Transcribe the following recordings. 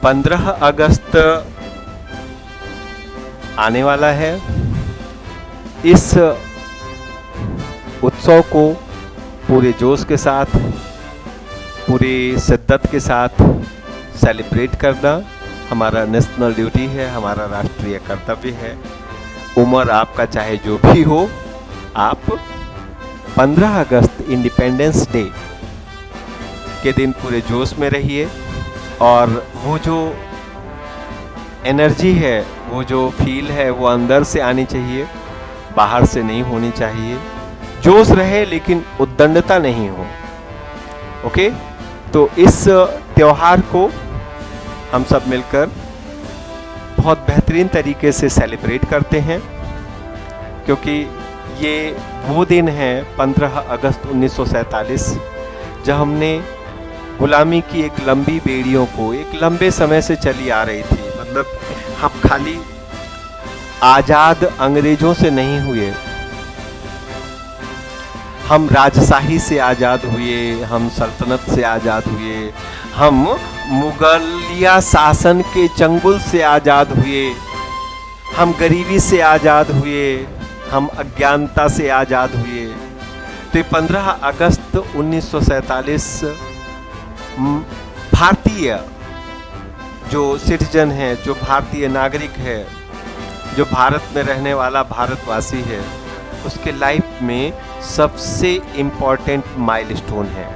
15 अगस्त आने वाला है। इस उत्सव को पूरे जोश के साथ, पूरी शिद्दत के साथ सेलिब्रेट करना हमारा नेशनल ड्यूटी है, हमारा राष्ट्रीय कर्तव्य है। उम्र आपका चाहे जो भी हो, आप 15 अगस्त इंडिपेंडेंस डे के दिन पूरे जोश में रहिए और वो जो एनर्जी है, वो जो फील है, वो अंदर से आनी चाहिए, बाहर से नहीं होनी चाहिए। जोश रहे लेकिन उद्दंडता नहीं हो। ओके, तो इस त्योहार को हम सब मिलकर बहुत बेहतरीन तरीके से सेलिब्रेट करते हैं, क्योंकि ये वो दिन है 15 अगस्त 1947 जब हमने गुलामी की एक लंबी बेड़ियों को, एक लंबे समय से चली आ रही थी, मतलब हम खाली आज़ाद अंग्रेजों से नहीं हुए, हम राजशाही से आज़ाद हुए, हम सल्तनत से आज़ाद हुए, हम मुगलिया शासन के चंगुल से आज़ाद हुए, हम गरीबी से आज़ाद हुए, हम अज्ञानता से आज़ाद हुए। तो 15 अगस्त 1947 भारतीय जो सिटीजन है, जो भारतीय नागरिक है, जो भारत में रहने वाला भारतवासी है, उसके लाइफ में सबसे इम्पॉर्टेंट माइलस्टोन है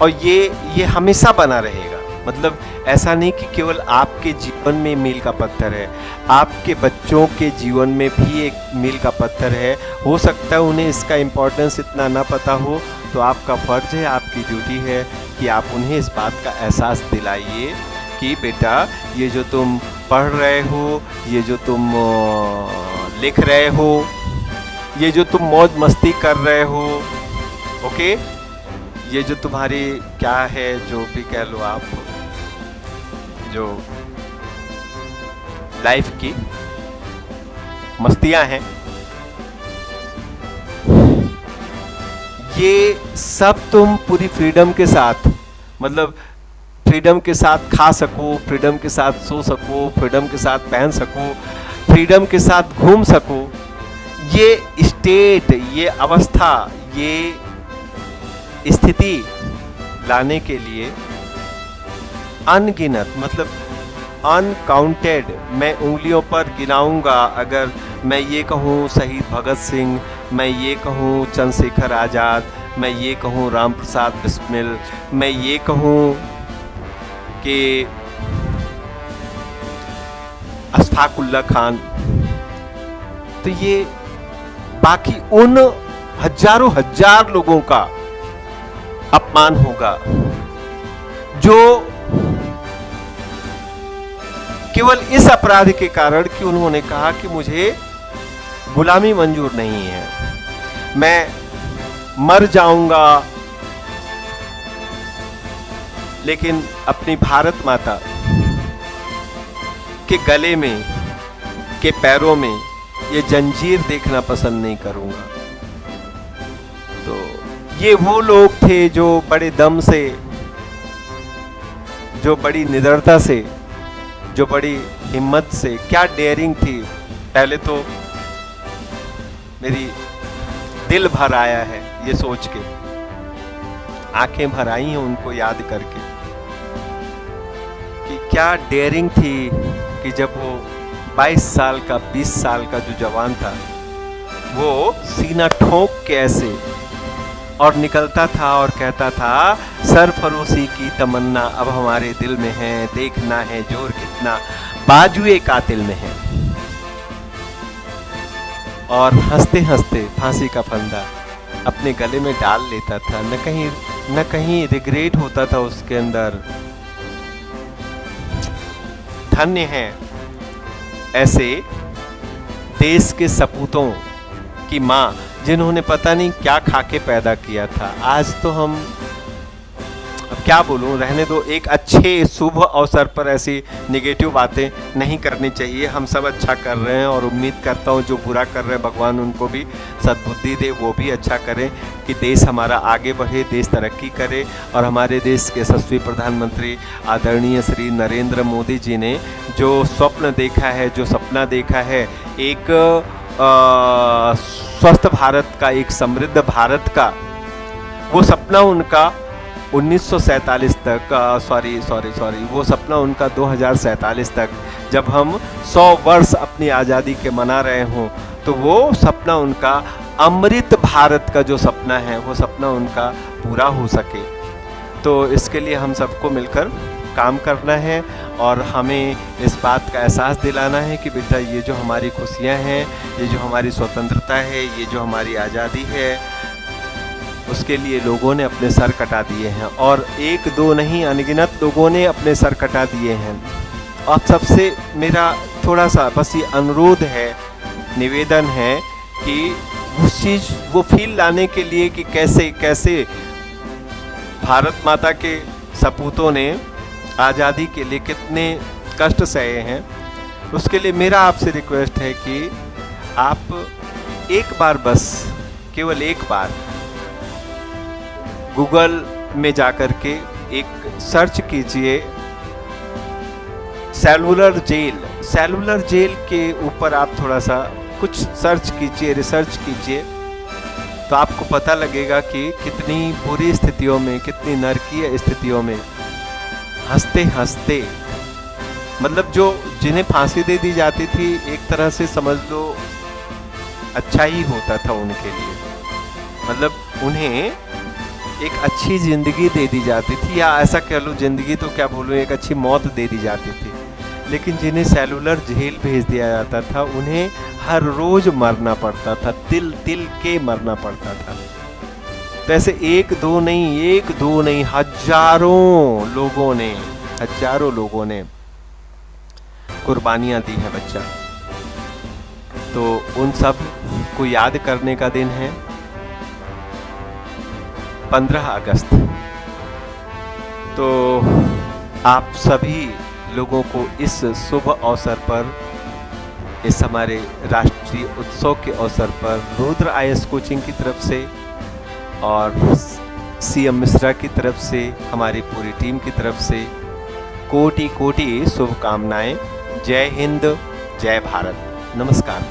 और ये हमेशा बना रहेगा। मतलब ऐसा नहीं कि केवल आपके जीवन में मील का पत्थर है, आपके बच्चों के जीवन में भी एक मील का पत्थर है। हो सकता है उन्हें इसका इम्पोर्टेंस इतना ना पता हो, तो आपका फ़र्ज है, आपकी ड्यूटी है कि आप उन्हें इस बात का एहसास दिलाइए कि बेटा, ये जो तुम पढ़ रहे हो, ये जो तुम लिख रहे हो, ये जो तुम मौज मस्ती कर रहे हो, ओके, ये जो तुम्हारी क्या है, जो भी कह लो आप, जो लाइफ की मस्तियां हैं, ये सब तुम पूरी फ्रीडम के साथ, मतलब फ्रीडम के साथ खा सको, फ्रीडम के साथ सो सको, फ्रीडम के साथ पहन सको, फ्रीडम के साथ घूम सको, ये स्टेट, ये अवस्था, ये स्थिति लाने के लिए अनगिनत, मतलब अनकाउंटेड, मैं उंगलियों पर गिनाऊंगा। अगर मैं ये कहूँ शहीद भगत सिंह, मैं ये कहूँ चंद्रशेखर आज़ाद, मैं ये कहूँ राम प्रसाद बिस्मिल, मैं ये कहूँ कि अशफाक उल्लाह खान, तो ये बाकी उन हजारों हजार लोगों का अपमान होगा जो केवल इस अपराध के कारण कि उन्होंने कहा कि मुझे गुलामी मंजूर नहीं है, मैं मर जाऊंगा लेकिन अपनी भारत माता के गले में, के पैरों में ये जंजीर देखना पसंद नहीं करूंगा। तो ये वो लोग थे जो बड़े दम से, जो बड़ी निडरता से, जो बड़ी हिम्मत से, क्या डेयरिंग थी। पहले तो मेरी दिल भर आया है ये सोच के, आंखें भर आई हैं उनको याद करके कि क्या डेयरिंग थी कि जब वो 22 साल का, 20 साल का जो जवान था, वो सीना ठोक के ऐसे और निकलता था और कहता था, सरफरोशी की तमन्ना अब हमारे दिल में है, देखना है जोर कितना बाजुए कातिल में है। और हंसते हंसते फांसी का फंदा अपने गले में डाल लेता था, न कहीं रिग्रेट होता था उसके अंदर। धन्य है ऐसे देश के सपूतों की माँ जिन्होंने पता नहीं क्या खा के पैदा किया था। आज तो हम अब क्या बोलूं, रहने दो। एक अच्छे शुभ अवसर पर ऐसी नेगेटिव बातें नहीं करनी चाहिए। हम सब अच्छा कर रहे हैं और उम्मीद करता हूं जो बुरा कर रहे हैं भगवान उनको भी सद्बुद्धि दे, वो भी अच्छा करें कि देश हमारा आगे बढ़े, देश तरक्की करे। और हमारे देश के यशस्वी प्रधानमंत्री आदरणीय श्री नरेंद्र मोदी जी ने जो स्वप्न देखा है, जो सपना देखा है, एक स्वस्थ भारत का, एक समृद्ध भारत का, वो सपना उनका 1947 तक वो सपना उनका 2047 तक, जब हम 100 वर्ष अपनी आज़ादी के मना रहे हों, तो वो सपना उनका अमृत भारत का जो सपना है, वो सपना उनका पूरा हो सके। तो इसके लिए हम सबको मिलकर काम करना है और हमें इस बात का एहसास दिलाना है कि बेटा ये जो हमारी खुशियाँ हैं, ये जो हमारी स्वतंत्रता है, ये जो हमारी आज़ादी है, उसके लिए लोगों ने अपने सर कटा दिए हैं और एक दो नहीं, अनगिनत लोगों ने अपने सर कटा दिए हैं। और सबसे मेरा थोड़ा सा बस ये अनुरोध है, निवेदन है कि उस चीज़ वो फील लाने के लिए कि कैसे कैसे भारत माता के सपूतों ने आज़ादी के लिए कितने कष्ट सहे हैं, उसके लिए मेरा आपसे रिक्वेस्ट है कि आप एक बार, बस केवल एक बार गूगल में जाकर के एक सर्च कीजिए सेलुलर जेल के ऊपर आप थोड़ा सा कुछ सर्च कीजिए, रिसर्च कीजिए, तो आपको पता लगेगा कि कितनी बुरी स्थितियों में, कितनी नरकीय स्थितियों में हंसते हंसते, मतलब जो जिन्हें फांसी दे दी जाती थी, एक तरह से समझ लो अच्छा ही होता था उनके लिए, मतलब उन्हें एक अच्छी ज़िंदगी दे दी जाती थी, या ऐसा कह लो, ज़िंदगी तो क्या बोलूँ, एक अच्छी मौत दे दी जाती थी। लेकिन जिन्हें सेलुलर जेल भेज दिया जाता था, उन्हें हर रोज़ मरना पड़ता था, तिल तिल के मरना पड़ता था। तो ऐसे एक दो नहीं, हजारों लोगों ने कुर्बानियाँ दी हैं बच्चा। तो उन सब को याद करने का दिन है 15 अगस्त। तो आप सभी लोगों को इस शुभ अवसर पर, इस हमारे राष्ट्रीय उत्सव के अवसर पर रुद्र IAS कोचिंग की तरफ से और CM मिश्रा की तरफ से, हमारी पूरी टीम की तरफ से कोटि कोटि शुभकामनाएं। जय हिंद, जय भारत, नमस्कार।